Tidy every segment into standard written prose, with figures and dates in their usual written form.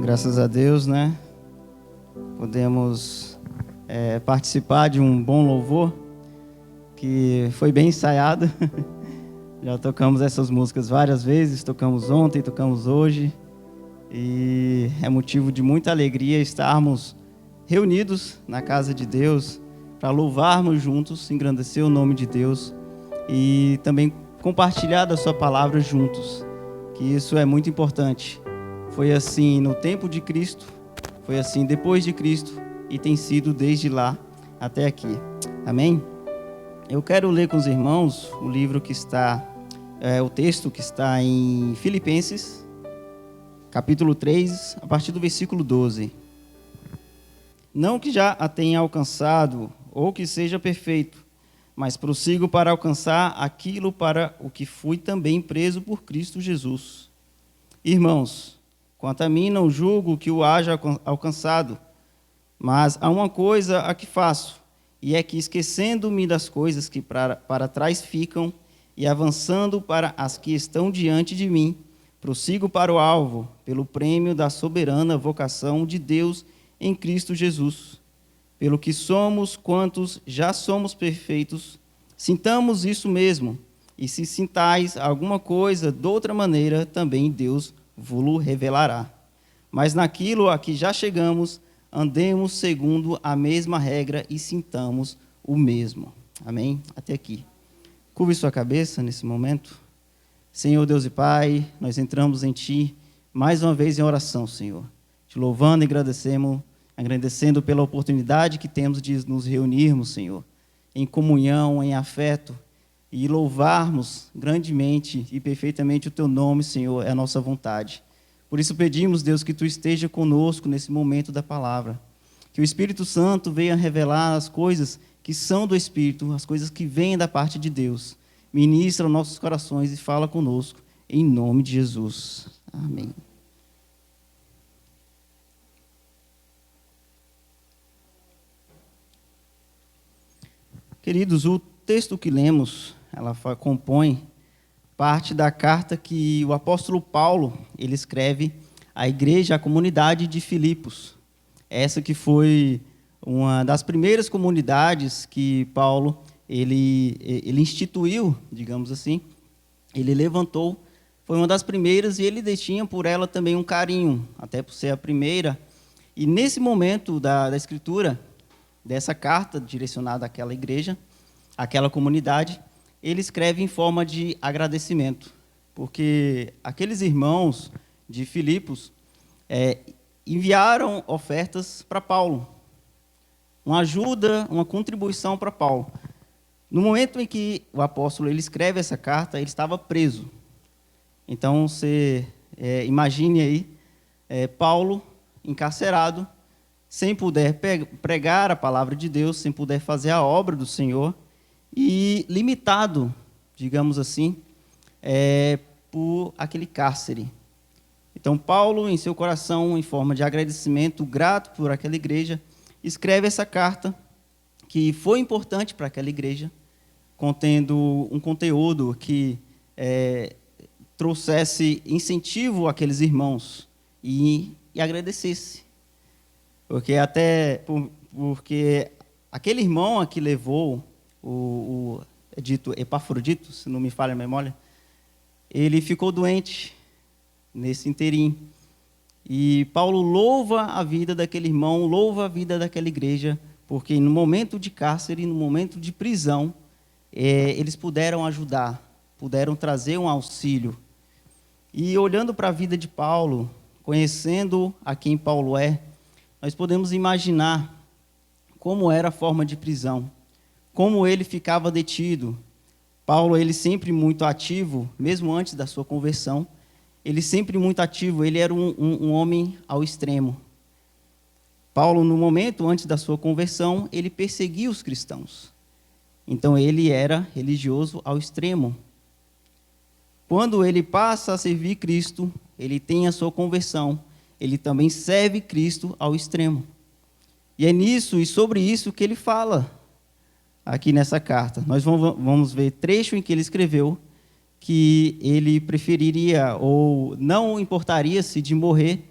Graças a Deus, né? Podemos participar de um bom louvor que foi bem ensaiado. Já tocamos essas músicas várias vezes, tocamos ontem, tocamos hoje. E é motivo de muita alegria estarmos reunidos na casa de Deus para louvarmos juntos, engrandecer o nome de Deus e também compartilhar da sua palavra juntos, que isso é muito importante. Foi assim no tempo de Cristo, foi assim depois de Cristo e tem sido desde lá até aqui. Amém? Eu quero ler com os irmãos o livro que está, o texto que está em Filipenses, capítulo 3, a partir do versículo 12. Não que já a tenha alcançado ou que seja perfeito, mas prossigo para alcançar aquilo para o que fui também preso por Cristo Jesus. Irmãos, quanto a mim, não julgo que o haja alcançado, mas há uma coisa a que faço, e é que, esquecendo-me das coisas que para trás ficam e avançando para as que estão diante de mim, prossigo para o alvo, pelo prêmio da soberana vocação de Deus em Cristo Jesus. Pelo que somos, quantos já somos perfeitos, sintamos isso mesmo, e se sintais alguma coisa de outra maneira, também Deus vos revelará. Mas naquilo a que já chegamos, andemos segundo a mesma regra e sintamos o mesmo. Amém? Até aqui. Curve sua cabeça nesse momento. Senhor Deus e Pai, nós entramos em Ti mais uma vez em oração, Senhor. Te louvando e agradecendo pela oportunidade que temos de nos reunirmos, Senhor, em comunhão, em afeto, e louvarmos grandemente e perfeitamente o Teu nome, Senhor, é a nossa vontade. Por isso pedimos, Deus, que Tu esteja conosco nesse momento da palavra. Que o Espírito Santo venha revelar as coisas que são do Espírito, as coisas que vêm da parte de Deus. Ministra os nossos corações e fala conosco, em nome de Jesus. Amém. Queridos, o texto que lemos, ela compõe parte da carta que o apóstolo Paulo ele escreve à igreja, à comunidade de Filipos. Essa que foi uma das primeiras comunidades que Paulo ele instituiu, digamos assim, ele levantou, foi uma das primeiras e ele tinha por ela também um carinho, até por ser a primeira. E nesse momento da escritura dessa carta direcionada àquela igreja, àquela comunidade, ele escreve em forma de agradecimento, porque aqueles irmãos de Filipos enviaram ofertas para Paulo, uma ajuda, uma contribuição para Paulo. No momento em que o apóstolo ele escreve essa carta, ele estava preso. Então, você imagine aí, Paulo encarcerado, sem poder pregar a palavra de Deus, sem poder fazer a obra do Senhor, e limitado, digamos assim, por aquele cárcere. Então, Paulo, em seu coração, em forma de agradecimento, grato por aquela igreja, escreve essa carta, que foi importante para aquela igreja, contendo um conteúdo que trouxesse incentivo àqueles irmãos e agradecesse. Porque aquele irmão a que levou o dito Epafrodito, se não me falha a memória, ele ficou doente nesse interim. E Paulo louva a vida daquele irmão, louva a vida daquela igreja, porque no momento de cárcere, no momento de prisão, eles puderam ajudar, puderam trazer um auxílio. E olhando para a vida de Paulo, conhecendo a quem Paulo é, nós podemos imaginar como era a forma de prisão, como ele ficava detido. Paulo, ele sempre muito ativo, mesmo antes da sua conversão, ele sempre muito ativo, ele era um homem ao extremo. Paulo, no momento antes da sua conversão, ele perseguia os cristãos. Então, ele era religioso ao extremo. Quando ele passa a servir Cristo, ele tem a sua conversão, ele também serve Cristo ao extremo. E é nisso e sobre isso que ele fala aqui nessa carta. Nós vamos ver trecho em que ele escreveu que ele preferiria ou não importaria-se de morrer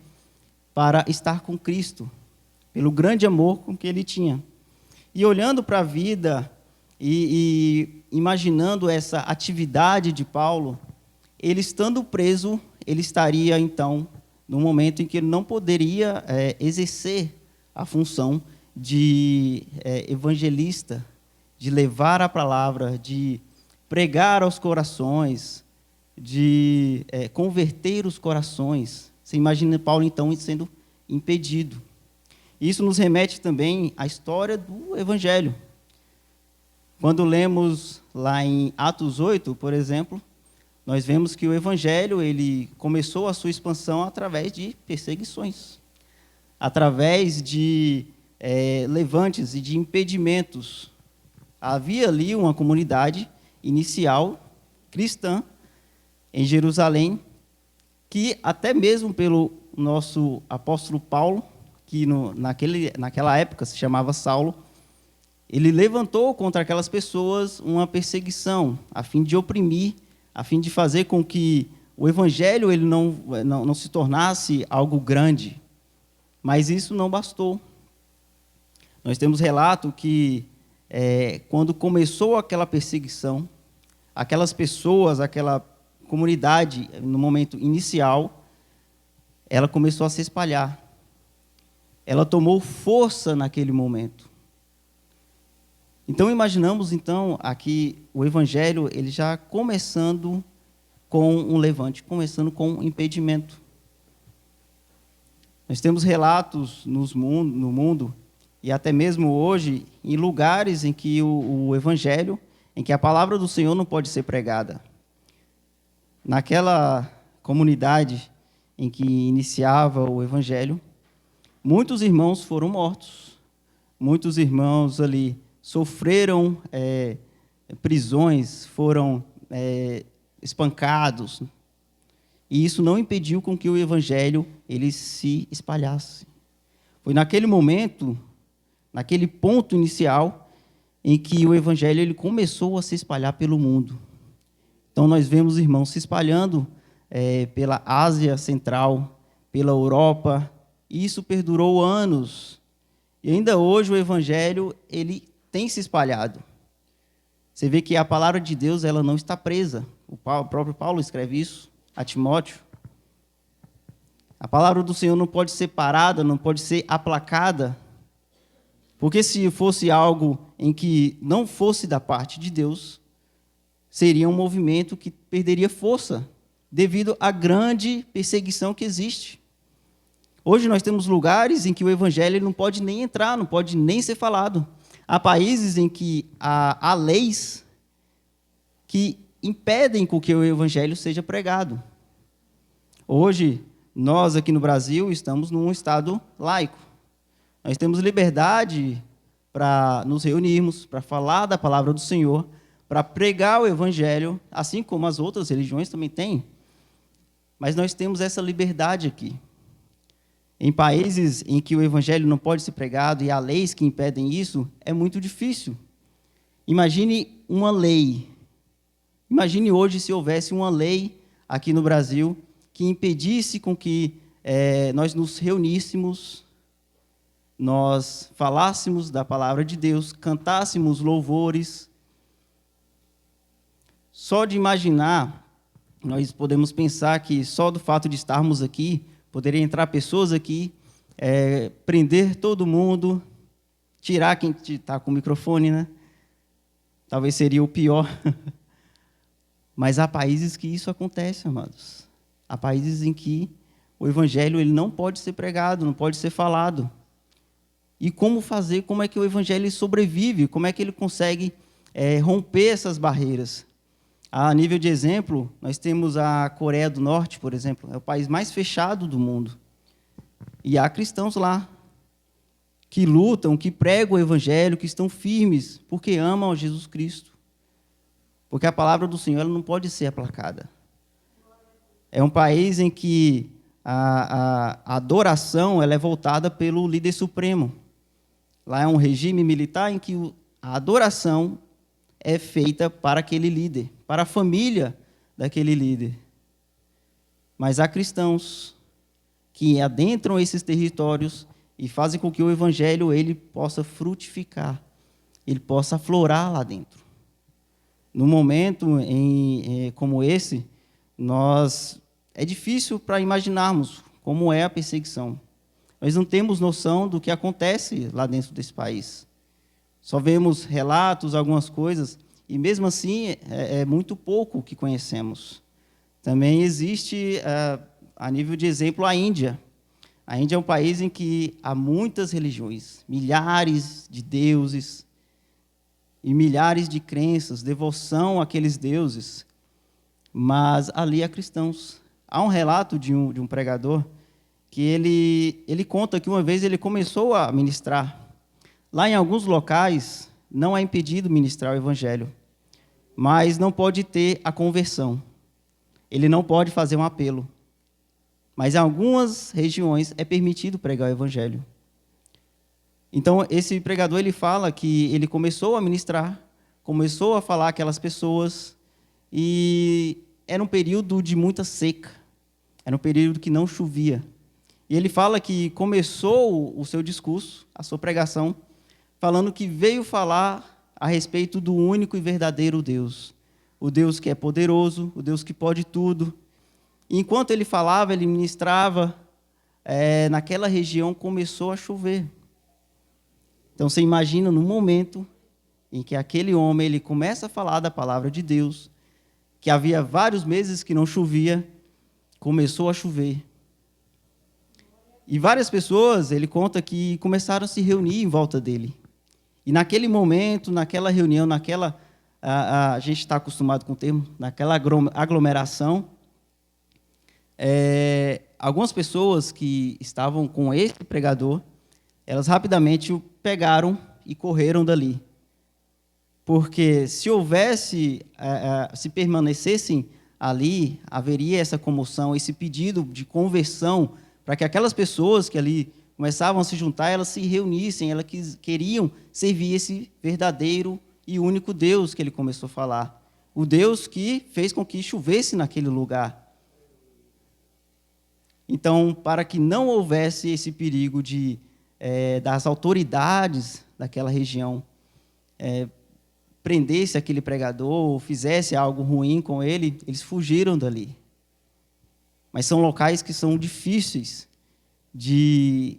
para estar com Cristo, pelo grande amor com que ele tinha. E olhando para a vida e imaginando essa atividade de Paulo, ele estando preso, ele estaria, então, num momento em que ele não poderia exercer a função de evangelista, de levar a palavra, de pregar aos corações, de converter os corações. Você imagina Paulo, então, sendo impedido. Isso nos remete também à história do Evangelho. Quando lemos lá em Atos 8, por exemplo, nós vemos que o Evangelho ele começou a sua expansão através de perseguições, através de levantes e de impedimentos. Havia ali uma comunidade inicial cristã em Jerusalém, que até mesmo pelo nosso apóstolo Paulo, que naquela época se chamava Saulo, ele levantou contra aquelas pessoas uma perseguição, a fim de oprimir, a fim de fazer com que o evangelho ele não se tornasse algo grande. Mas isso não bastou. Nós temos relato que, quando começou aquela perseguição, aquelas pessoas, aquela comunidade, no momento inicial, ela começou a se espalhar. Ela tomou força naquele momento. Então, imaginamos, então, aqui o Evangelho ele já começando com um levante, começando com um impedimento. Nós temos relatos no mundo, e até mesmo hoje, em lugares em que o Evangelho, em que a palavra do Senhor não pode ser pregada. Naquela comunidade em que iniciava o Evangelho, muitos irmãos foram mortos, muitos irmãos ali sofreram prisões, foram espancados, e isso não impediu com que o evangelho ele se espalhasse. Foi naquele momento, naquele ponto inicial, em que o evangelho ele começou a se espalhar pelo mundo. Então nós vemos irmãos se espalhando pela Ásia Central, pela Europa, e isso perdurou anos. E ainda hoje o evangelho ele tem se espalhado. Você vê que a palavra de Deus ela não está presa. O próprio Paulo escreve isso a Timóteo. A palavra do Senhor não pode ser parada, não pode ser aplacada, porque se fosse algo em que não fosse da parte de Deus, seria um movimento que perderia força, devido à grande perseguição que existe. Hoje nós temos lugares em que o evangelho não pode nem entrar, não pode nem ser falado. Há países em que há leis que impedem com que o evangelho seja pregado. Hoje, nós aqui no Brasil estamos num estado laico. Nós temos liberdade para nos reunirmos, para falar da palavra do Senhor, para pregar o evangelho, assim como as outras religiões também têm. Mas nós temos essa liberdade aqui. Em países em que o evangelho não pode ser pregado e há leis que impedem isso, é muito difícil. Imagine uma lei. Imagine hoje se houvesse uma lei aqui no Brasil que impedisse com que nós nos reuníssemos, nós falássemos da palavra de Deus, cantássemos louvores. Só de imaginar, nós podemos pensar que só do fato de estarmos aqui, poderia entrar pessoas aqui, prender todo mundo, tirar quem está com o microfone, né? Talvez seria o pior. Mas há países que isso acontece, amados. Há países em que o evangelho ele não pode ser pregado, não pode ser falado. E como fazer? Como é que o evangelho sobrevive? Como é que ele consegue romper essas barreiras? A nível de exemplo, nós temos a Coreia do Norte, por exemplo, é o país mais fechado do mundo. E há cristãos lá que lutam, que pregam o evangelho, que estão firmes, porque amam a Jesus Cristo. Porque a palavra do Senhor ela não pode ser aplacada. É um país em que a adoração ela é voltada pelo líder supremo. Lá é um regime militar em que a adoração é feita para aquele líder, para a família daquele líder. Mas há cristãos que adentram esses territórios e fazem com que o evangelho ele possa frutificar, ele possa aflorar lá dentro. No momento como esse, é difícil para imaginarmos como é a perseguição. Nós não temos noção do que acontece lá dentro desse país. Só vemos relatos, algumas coisas, e mesmo assim é muito pouco o que conhecemos. Também existe, a nível de exemplo, a Índia. A Índia é um país em que há muitas religiões, milhares de deuses e milhares de crenças, devoção àqueles deuses, mas ali há cristãos. Há um relato de um pregador que ele conta que uma vez ele começou a ministrar. Lá em alguns locais não é impedido ministrar o evangelho, mas não pode ter a conversão. Ele não pode fazer um apelo. Mas em algumas regiões é permitido pregar o evangelho. Então, esse pregador ele fala que ele começou a ministrar, começou a falar aquelas pessoas, e era um período de muita seca, era um período que não chovia. E ele fala que começou o seu discurso, a sua pregação, falando que veio falar a respeito do único e verdadeiro Deus. O Deus que é poderoso, o Deus que pode tudo. E enquanto ele falava, ele ministrava, naquela região começou a chover. Então você imagina no momento em que aquele homem ele começa a falar da palavra de Deus, que havia vários meses que não chovia, começou a chover. E várias pessoas, ele conta que começaram a se reunir em volta dele. E naquele momento, naquela reunião, a gente está acostumado com o termo, naquela aglomeração, algumas pessoas que estavam com esse pregador, elas rapidamente o pegaram e correram dali. Porque se se permanecessem ali, haveria essa comoção, esse pedido de conversão, para que aquelas pessoas que ali começavam a se juntar, elas se reunissem, elas queriam servir esse verdadeiro e único Deus que ele começou a falar. O Deus que fez com que chovesse naquele lugar. Então, para que não houvesse esse perigo das autoridades daquela região prendesse aquele pregador ou fizesse algo ruim com ele, eles fugiram dali. Mas são locais que são difíceis de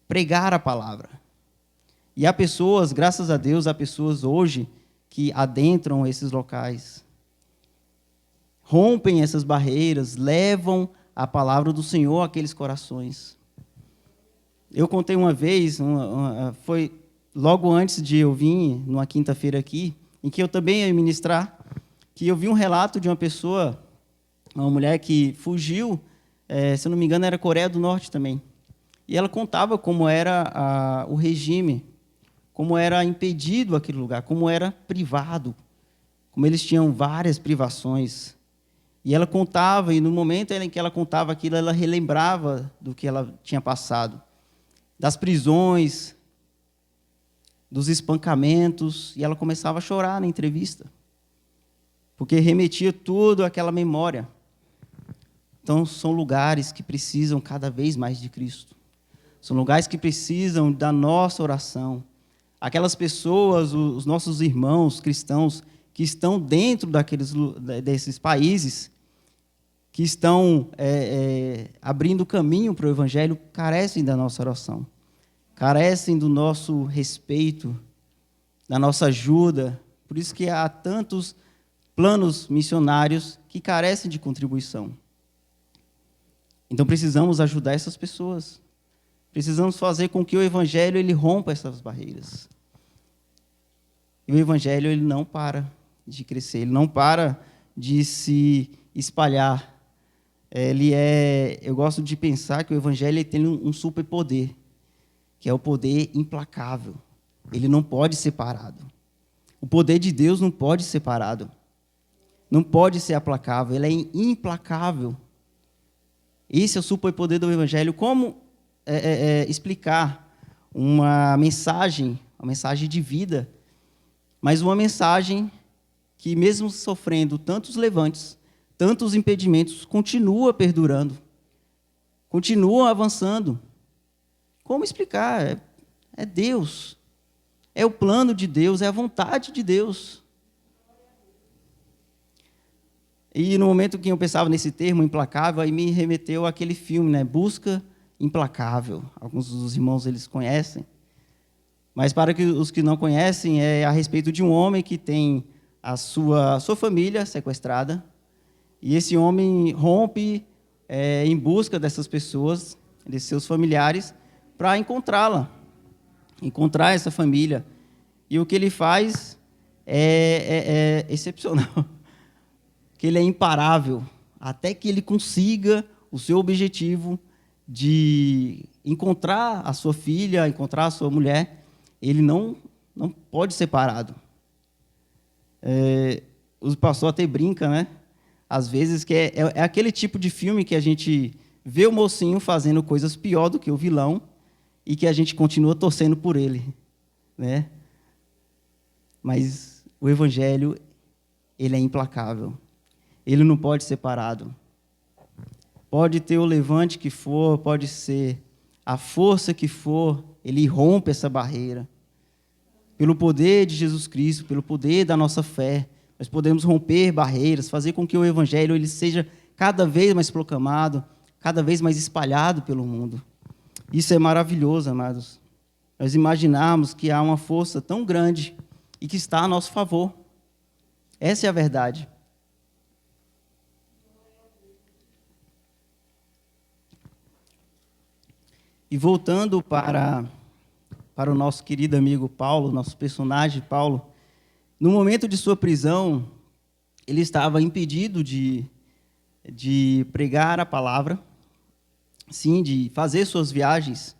pregar a palavra. E há pessoas, graças a Deus, há pessoas hoje que adentram esses locais, rompem essas barreiras, levam a palavra do Senhor àqueles corações. Eu contei uma vez, foi logo antes de eu vir, numa quinta-feira aqui, em que eu também ia ministrar, que eu vi um relato de uma pessoa, uma mulher que fugiu, se eu não me engano, era Coreia do Norte também. E ela contava como era o regime, como era impedido aquele lugar, como era privado, como eles tinham várias privações. E ela contava, e no momento em que ela contava aquilo, ela relembrava do que ela tinha passado, das prisões, dos espancamentos, e ela começava a chorar na entrevista, porque remetia tudo àquela memória. Então, são lugares que precisam cada vez mais de Cristo. São lugares que precisam da nossa oração. Aquelas pessoas, os nossos irmãos cristãos, que estão dentro desses países, que estão abrindo caminho para o Evangelho, carecem da nossa oração, carecem do nosso respeito, da nossa ajuda. Por isso que há tantos planos missionários que carecem de contribuição. Então precisamos ajudar essas pessoas. Precisamos fazer com que o Evangelho ele rompa essas barreiras. E o Evangelho ele não para de crescer, ele não para de se espalhar. Eu gosto de pensar que o Evangelho ele tem um superpoder, que é o poder implacável. Ele não pode ser parado. O poder de Deus não pode ser parado. Não pode ser aplacável, ele é implacável. Esse é o superpoder do Evangelho. Como explicar uma mensagem de vida, mas uma mensagem que, mesmo sofrendo tantos levantes, tantos impedimentos, continua perdurando, continuam avançando. Como explicar? É Deus. É o plano de Deus, é a vontade de Deus. E no momento que eu pensava nesse termo, implacável, aí me remeteu àquele filme, né? Busca Implacável. Alguns dos irmãos eles conhecem. Mas para os que não conhecem, é a respeito de um homem que tem a sua família sequestrada. E esse homem rompe em busca dessas pessoas, de seus familiares, para encontrá-la, encontrar essa família. E o que ele faz é excepcional, que ele é imparável, até que ele consiga o seu objetivo de encontrar a sua filha, encontrar a sua mulher. Ele não pode ser parado. O pastor até brinca, né? Às vezes, que é aquele tipo de filme que a gente vê o mocinho fazendo coisas pior do que o vilão e que a gente continua torcendo por ele, né? Mas o Evangelho, ele é implacável. Ele não pode ser parado. Pode ter o levante que for, pode ser a força que for, ele rompe essa barreira. Pelo poder de Jesus Cristo, pelo poder da nossa fé, nós podemos romper barreiras, fazer com que o Evangelho ele seja cada vez mais proclamado, cada vez mais espalhado pelo mundo. Isso é maravilhoso, amados. Nós imaginarmos que há uma força tão grande e que está a nosso favor. Essa é a verdade. E voltando para o nosso querido amigo Paulo, nosso personagem Paulo, no momento de sua prisão, ele estava impedido de pregar a palavra, sim, de fazer suas viagens,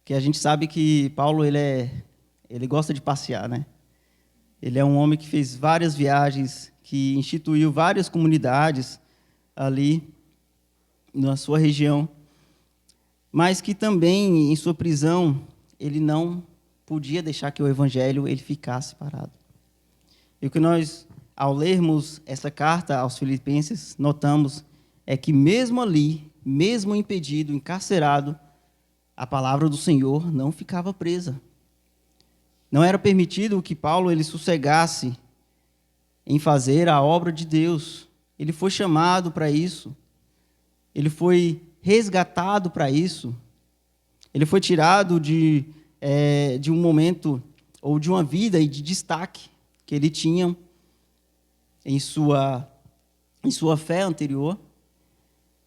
que a gente sabe que Paulo ele gosta de passear, né? Ele é um homem que fez várias viagens, que instituiu várias comunidades ali na sua região, mas que também, em sua prisão, ele não podia deixar que o Evangelho ele ficasse parado. E o que nós, ao lermos essa carta aos Filipenses, notamos é que mesmo ali, mesmo impedido, encarcerado, a palavra do Senhor não ficava presa. Não era permitido que Paulo ele sossegasse em fazer a obra de Deus. Ele foi chamado para isso. Ele foi resgatado para isso. Ele foi tirado de um momento ou de uma vida de destaque que ele tinha em sua fé anterior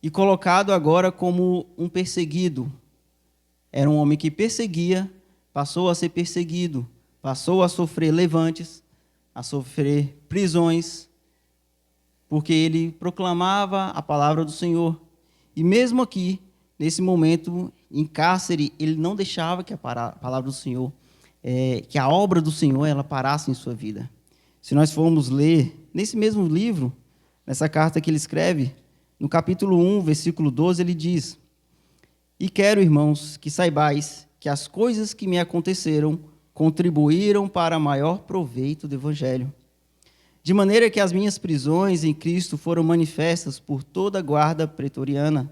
e colocado agora como um perseguido. Era um homem que perseguia, passou a ser perseguido, passou a sofrer levantes, a sofrer prisões, porque ele proclamava a palavra do Senhor. E mesmo aqui, nesse momento, em cárcere, ele não deixava que a palavra do Senhor, que a obra do Senhor, ela parasse em sua vida. Se nós formos ler, nesse mesmo livro, nessa carta que ele escreve, no capítulo 1, versículo 12, ele diz: "E quero, irmãos, que saibais que as coisas que me aconteceram contribuíram para maior proveito do Evangelho. De maneira que as minhas prisões em Cristo foram manifestas por toda a guarda pretoriana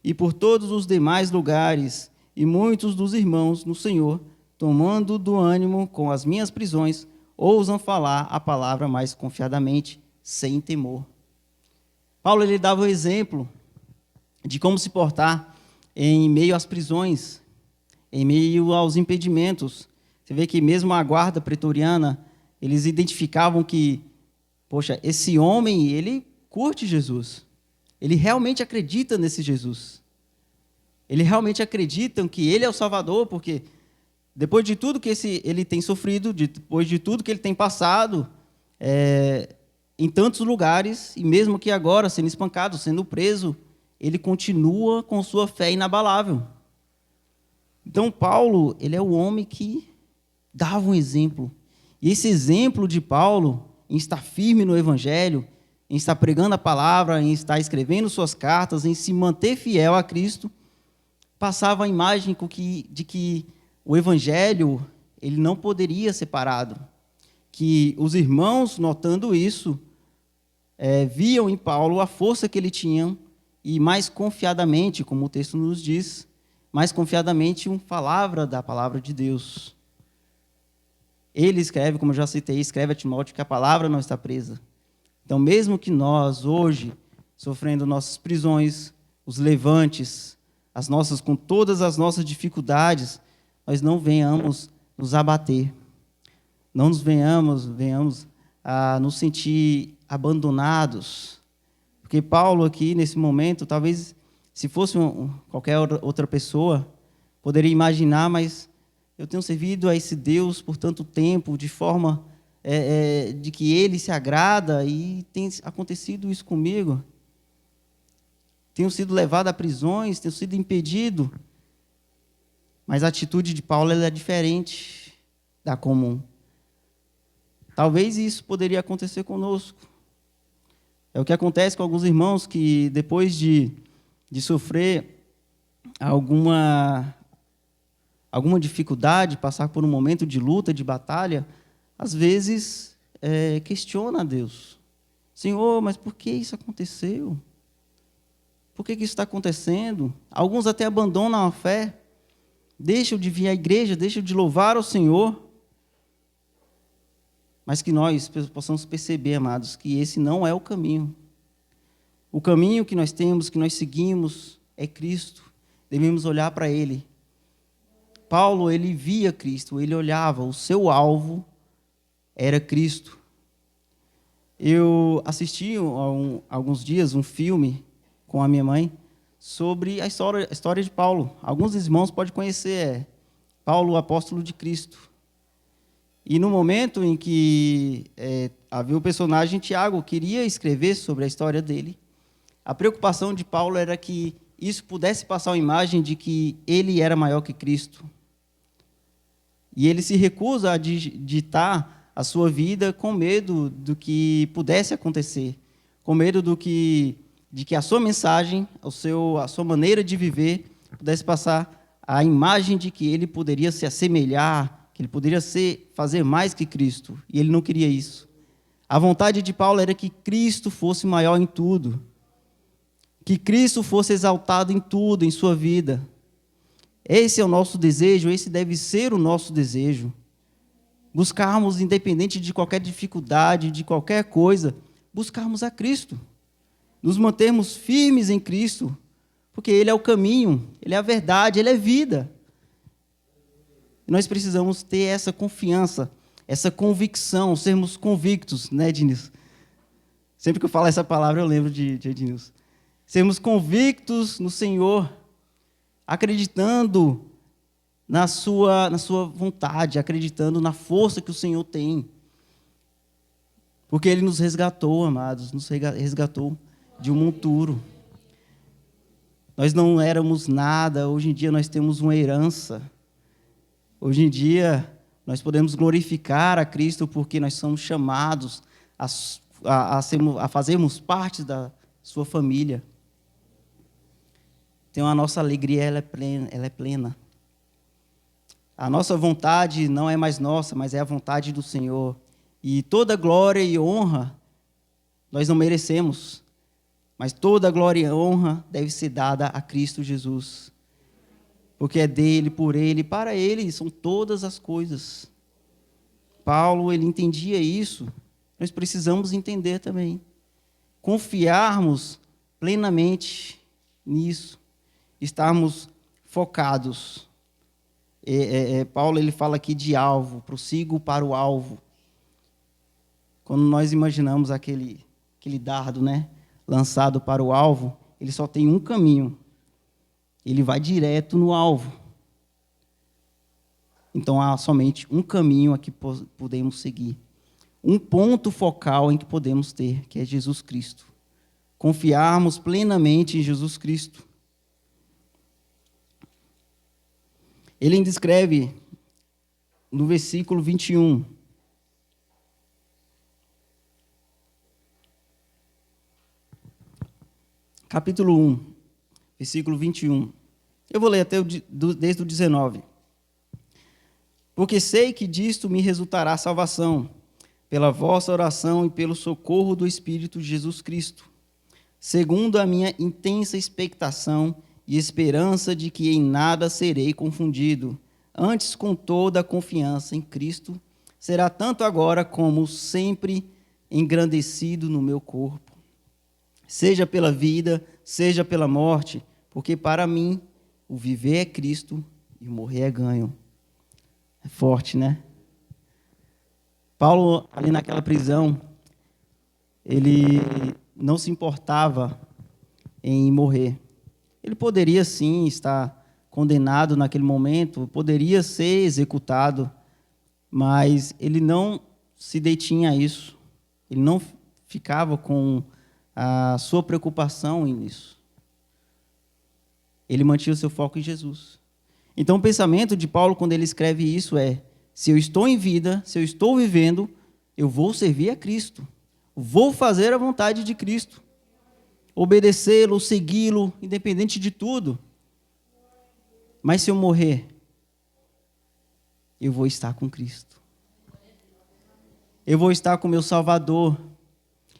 e por todos os demais lugares, e muitos dos irmãos no Senhor, tomando do ânimo com as minhas prisões, ousam falar a palavra mais confiadamente, sem temor." Paulo ele dava o exemplo de como se portar em meio às prisões, em meio aos impedimentos. Você vê que mesmo a guarda pretoriana, eles identificavam que, poxa, esse homem, ele curte Jesus. Ele realmente acredita nesse Jesus. Ele realmente acreditam que ele é o Salvador, porque depois de tudo que ele tem sofrido, depois de tudo que ele tem passado, em tantos lugares, e mesmo que agora, sendo espancado, sendo preso, ele continua com sua fé inabalável. Então, Paulo, ele é o homem que dava um exemplo. E esse exemplo de Paulo, em estar firme no Evangelho, em estar pregando a palavra, em estar escrevendo suas cartas, em se manter fiel a Cristo, passava a imagem de que o Evangelho ele não poderia ser parado. Que os irmãos, notando isso, viam em Paulo a força que ele tinha e mais confiadamente, como o texto nos diz, mais confiadamente da palavra de Deus. Ele escreve, como eu já citei, escreve a Timóteo que a palavra não está presa. Então, mesmo que nós, hoje, sofrendo nossas prisões, os levantes, com todas as nossas dificuldades, nós não venhamos nos abater. Não venhamos a nos sentir abandonados. Porque Paulo aqui, nesse momento, talvez, se fosse qualquer outra pessoa, poderia imaginar, mas eu tenho servido a esse Deus por tanto tempo, de forma de que Ele se agrada, e tem acontecido isso comigo. Tenho sido levado a prisões, tenho sido impedido. Mas a atitude de Paulo ela é diferente da comum. Talvez isso poderia acontecer conosco. É o que acontece com alguns irmãos que, depois de sofrer alguma dificuldade, passar por um momento de luta, de batalha, às vezes questiona a Deus. Senhor, mas por que isso aconteceu? Por que isso está acontecendo? Alguns até abandonam a fé, deixam de vir à igreja, deixam de louvar ao Senhor. Mas que nós possamos perceber, amados, que esse não é o caminho. O caminho que nós temos, que nós seguimos, é Cristo. Devemos olhar para Ele. Paulo, ele via Cristo, ele olhava, o seu alvo era Cristo. Eu assisti há alguns dias um filme com a minha mãe sobre a história de Paulo. Alguns irmãos podem conhecer Paulo, o apóstolo de Cristo. E no momento em que havia o personagem Tiago, queria escrever sobre a história dele, a preocupação de Paulo era que isso pudesse passar a imagem de que ele era maior que Cristo. E ele se recusa a ditar a sua vida com medo do que pudesse acontecer, com medo de que a sua mensagem, a sua maneira de viver, pudesse passar a imagem de que ele poderia se assemelhar, que ele poderia fazer mais que Cristo. E ele não queria isso. A vontade de Paulo era que Cristo fosse maior em tudo, que Cristo fosse exaltado em tudo, em sua vida. Esse é o nosso desejo, esse deve ser o nosso desejo. Buscarmos, independente de qualquer dificuldade, de qualquer coisa, buscarmos a Cristo. Nos mantermos firmes em Cristo, porque Ele é o caminho, Ele é a verdade, Ele é vida. E nós precisamos ter essa confiança, essa convicção, sermos convictos, né, Ednilson? Sempre que eu falo essa palavra, eu lembro de Ednilson. Sermos convictos no Senhor, acreditando na sua vontade, acreditando na força que o Senhor tem. Porque Ele nos resgatou, amados, nos resgatou de um monturo. Nós não éramos nada, hoje em dia nós temos uma herança. Hoje em dia nós podemos glorificar a Cristo porque nós somos chamados a fazermos parte da sua família. Então a nossa alegria ela é plena. A nossa vontade não é mais nossa, mas é a vontade do Senhor. E toda glória e honra nós não merecemos, mas toda glória e honra deve ser dada a Cristo Jesus. Porque é dele, por ele, para ele são todas as coisas. Paulo, ele entendia isso. Nós precisamos entender também. Confiarmos plenamente nisso. Estarmos focados. Paulo, ele fala aqui de alvo, prossigo para o alvo. Quando nós imaginamos aquele dardo, né, lançado para o alvo, ele só tem um caminho. Ele vai direto no alvo. Então, há somente um caminho a que podemos seguir. Um ponto focal em que podemos ter, que é Jesus Cristo. Confiarmos plenamente em Jesus Cristo. Ele ainda escreve no versículo 21. Capítulo 1, versículo 21. Eu vou ler até desde o 19. Porque sei que disto me resultará salvação, pela vossa oração e pelo socorro do Espírito de Jesus Cristo. segundo a minha intensa expectação e esperança de que em nada serei confundido, antes com toda a confiança em Cristo, será tanto agora como sempre engrandecido no meu corpo, seja pela vida, seja pela morte, porque para mim o viver é Cristo e o morrer é ganho. É forte, né? Paulo, ali naquela prisão, ele não se importava em morrer. Ele poderia, sim, estar condenado naquele momento, poderia ser executado, mas ele não se detinha a isso. Ele não ficava com a sua preocupação nisso. Ele mantinha o seu foco em Jesus. Então, o pensamento de Paulo, quando ele escreve isso, é: se eu estou em vida, se eu estou vivendo, eu vou servir a Cristo. Vou fazer a vontade de Cristo. Obedecê-lo, segui-lo, independente de tudo. Mas se eu morrer, eu vou estar com Cristo. Eu vou estar com meu Salvador.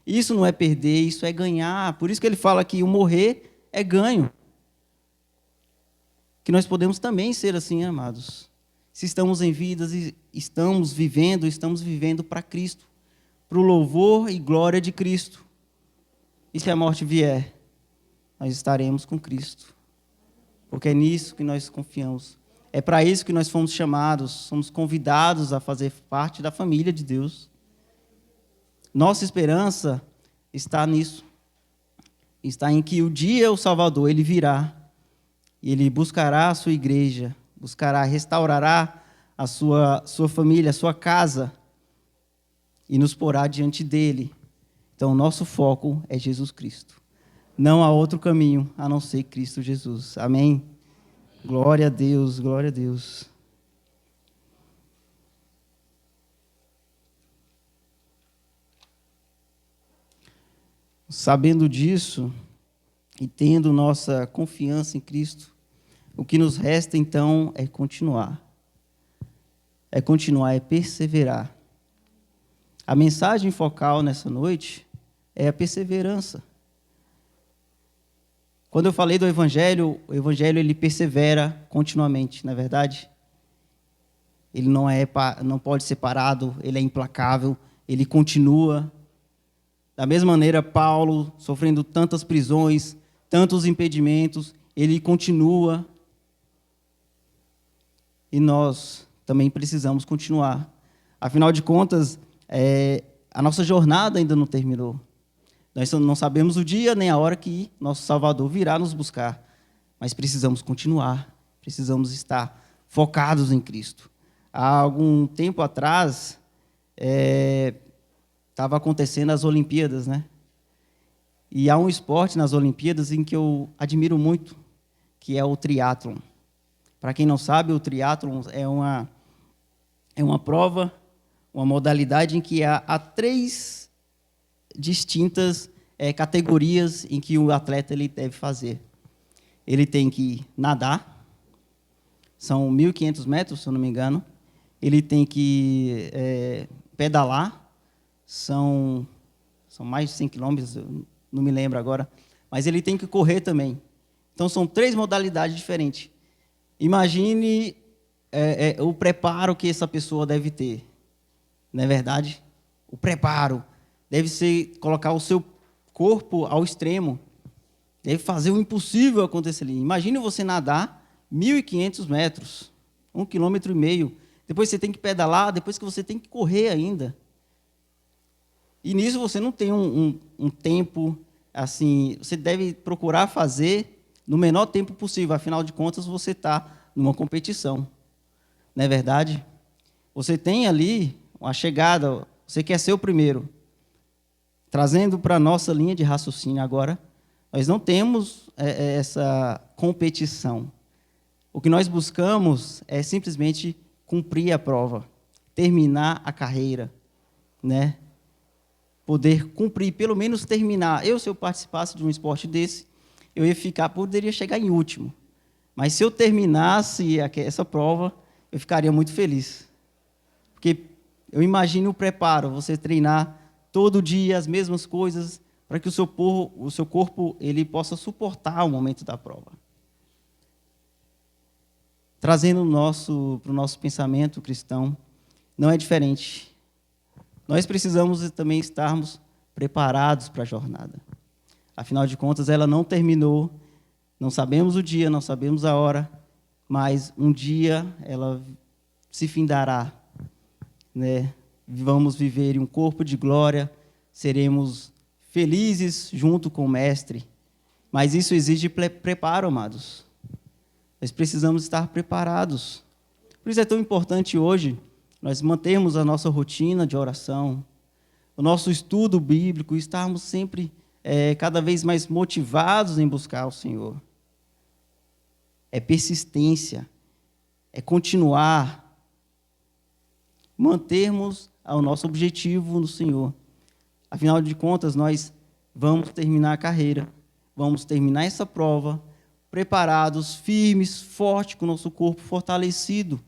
Isso não é perder, isso é ganhar. Por isso que ele fala que o morrer é ganho. Que nós podemos também ser assim, amados. Se estamos em vidas e estamos vivendo para Cristo, para o louvor e glória de Cristo. E se a morte vier, nós estaremos com Cristo. Porque é nisso que nós confiamos. É para isso que nós fomos chamados, somos convidados a fazer parte da família de Deus. Nossa esperança está nisso. Está em que o dia o Salvador, ele virá. E ele buscará a sua igreja, restaurará a sua família, a sua casa, e nos porá diante dele. Então, nosso foco é Jesus Cristo. Não há outro caminho a não ser Cristo Jesus. Amém? Glória a Deus, glória a Deus. Sabendo disso e tendo nossa confiança em Cristo, o que nos resta então é continuar. É perseverar. A mensagem focal nessa noite é a perseverança. Quando eu falei do Evangelho, o Evangelho ele persevera continuamente, não é verdade? Ele não pode ser parado, ele é implacável, ele continua. Da mesma maneira, Paulo, sofrendo tantas prisões, tantos impedimentos, ele continua. E nós também precisamos continuar. Afinal de contas, a nossa jornada ainda não terminou. Nós não sabemos o dia nem a hora que nosso Salvador virá nos buscar, mas precisamos continuar, precisamos estar focados em Cristo. Há algum tempo atrás, estava acontecendo as Olimpíadas, né? E há um esporte nas Olimpíadas em que eu admiro muito, que é o triatlon. Para quem não sabe, o triatlon é uma prova, uma modalidade em que há 3 distintas categorias em que o atleta ele deve fazer. Ele tem que nadar, são 1.500 metros, se eu não me engano. Ele tem que pedalar, são mais de 100 quilômetros, eu não me lembro agora. Mas ele tem que correr também. Então, são 3 modalidades diferentes. Imagine o preparo que essa pessoa deve ter. Não é verdade? O preparo deve ser colocar o seu corpo ao extremo. Deve fazer o impossível acontecer ali. Imagine você nadar 1.500 metros, 1,5 km. Depois você tem que pedalar, depois que você tem que correr ainda. E nisso você não tem um tempo assim. Você deve procurar fazer no menor tempo possível. Afinal de contas, você está numa competição. Não é verdade? Você tem ali uma chegada, você quer ser o primeiro. Trazendo para a nossa linha de raciocínio agora, nós não temos essa competição. O que nós buscamos é simplesmente cumprir a prova, terminar a carreira, né? Poder cumprir, pelo menos terminar. Se eu participasse de um esporte desse, poderia chegar em último. Mas se eu terminasse essa prova, eu ficaria muito feliz. Porque eu imagino o preparo, você treinar todo dia as mesmas coisas, para que o seu corpo ele possa suportar o momento da prova. Trazendo para o nosso pensamento cristão, não é diferente. Nós precisamos também estarmos preparados para a jornada. Afinal de contas, ela não terminou, não sabemos o dia, não sabemos a hora, mas um dia ela se findará, né? Vamos viver em um corpo de glória, seremos felizes junto com o Mestre, mas isso exige preparo, amados. Nós precisamos estar preparados. Por isso é tão importante hoje nós mantermos a nossa rotina de oração, o nosso estudo bíblico, e estarmos sempre cada vez mais motivados em buscar o Senhor. É persistência, é continuar, mantermos o nosso objetivo no Senhor. Afinal de contas, nós vamos terminar a carreira, vamos terminar essa prova, preparados, firmes, fortes, com o nosso corpo fortalecido,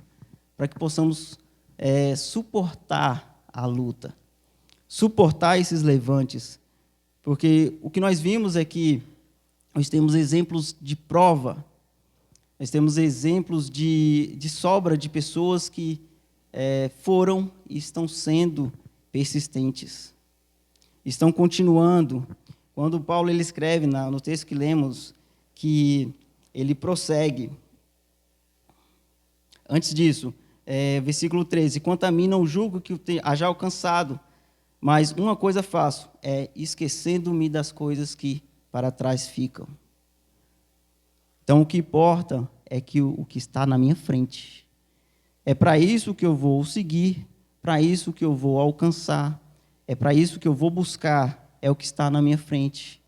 para que possamos suportar a luta, suportar esses levantes. Porque o que nós vimos é que nós temos exemplos de prova, nós temos exemplos de sobra de pessoas que foram e estão sendo persistentes, estão continuando. Quando Paulo ele escreve no texto que lemos, que ele prossegue. Antes disso, versículo 13: quanto a mim, não julgo que haja alcançado, mas uma coisa faço, esquecendo-me das coisas que para trás ficam. Então, o que importa é que o que está na minha frente. É para isso que eu vou seguir, para isso que eu vou alcançar, é para isso que eu vou buscar, é o que está na minha frente.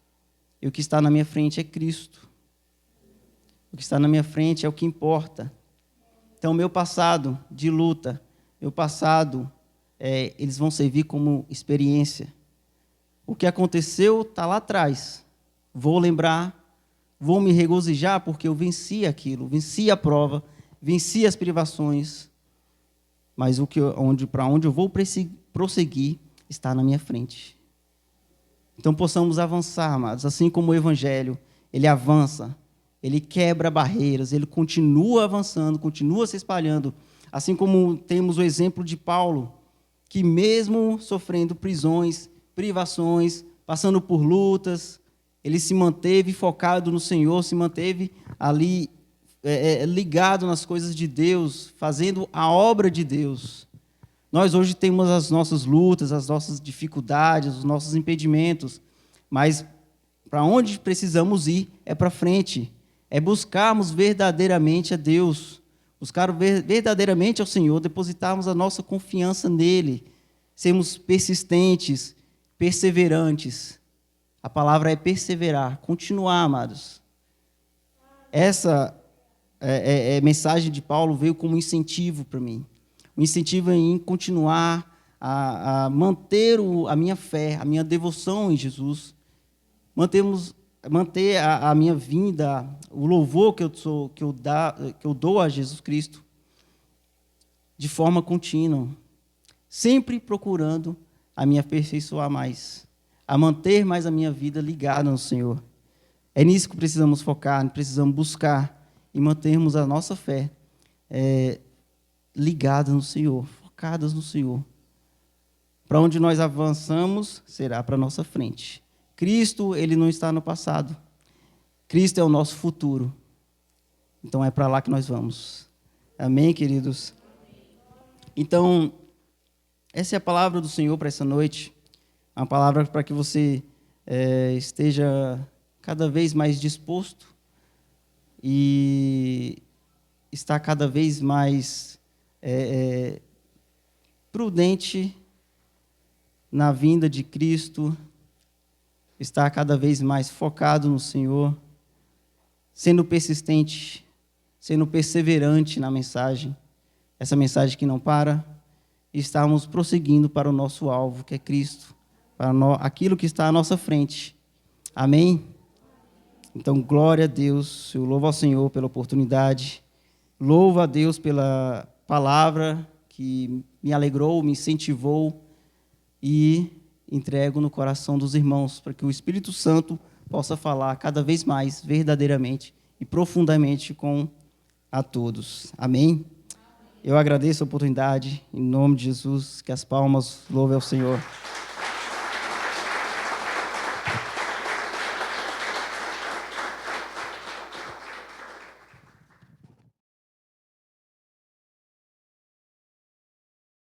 E o que está na minha frente é Cristo. O que está na minha frente é o que importa. Então, meu passado de luta, meu passado, eles vão servir como experiência. O que aconteceu está lá atrás. Vou lembrar, vou me regozijar porque eu venci aquilo, venci a prova, venci as privações. Mas para onde eu vou prosseguir está na minha frente. Então, possamos avançar, amados, assim como o Evangelho, ele avança, ele quebra barreiras, ele continua avançando, continua se espalhando, assim como temos o exemplo de Paulo, que mesmo sofrendo prisões, privações, passando por lutas, ele se manteve focado no Senhor, se manteve ali ligado nas coisas de Deus, fazendo a obra de Deus. Nós hoje temos as nossas lutas, as nossas dificuldades, os nossos impedimentos, mas para onde precisamos ir é para frente, é buscarmos verdadeiramente a Deus, buscar verdadeiramente ao Senhor, depositarmos a nossa confiança nele, sermos persistentes, perseverantes. A palavra é perseverar, continuar, amados. Essa mensagem de Paulo veio como incentivo para mim, um incentivo em continuar a manter a minha fé, a minha devoção em Jesus, manter a minha vinda, o louvor que eu dou a Jesus Cristo de forma contínua, sempre procurando a me aperfeiçoar mais, a manter mais a minha vida ligada no Senhor. É nisso que precisamos focar, precisamos buscar e mantermos a nossa fé ligada no Senhor, focadas no Senhor. Para onde nós avançamos, será para a nossa frente. Cristo, ele não está no passado. Cristo é o nosso futuro. Então, é para lá que nós vamos. Amém, queridos? Então, essa é a palavra do Senhor para essa noite. Uma palavra para que você esteja cada vez mais disposto e está cada vez mais prudente na vinda de Cristo, está cada vez mais focado no Senhor, sendo persistente, sendo perseverante na mensagem, essa mensagem que não para, e estarmos prosseguindo para o nosso alvo, que é Cristo, para aquilo que está à nossa frente. Amém? Então, glória a Deus, eu louvo ao Senhor pela oportunidade, louvo a Deus pela palavra que me alegrou, me incentivou, e entrego no coração dos irmãos, para que o Espírito Santo possa falar cada vez mais, verdadeiramente e profundamente com a todos. Amém? Eu agradeço a oportunidade, em nome de Jesus, que as palmas louvem ao Senhor.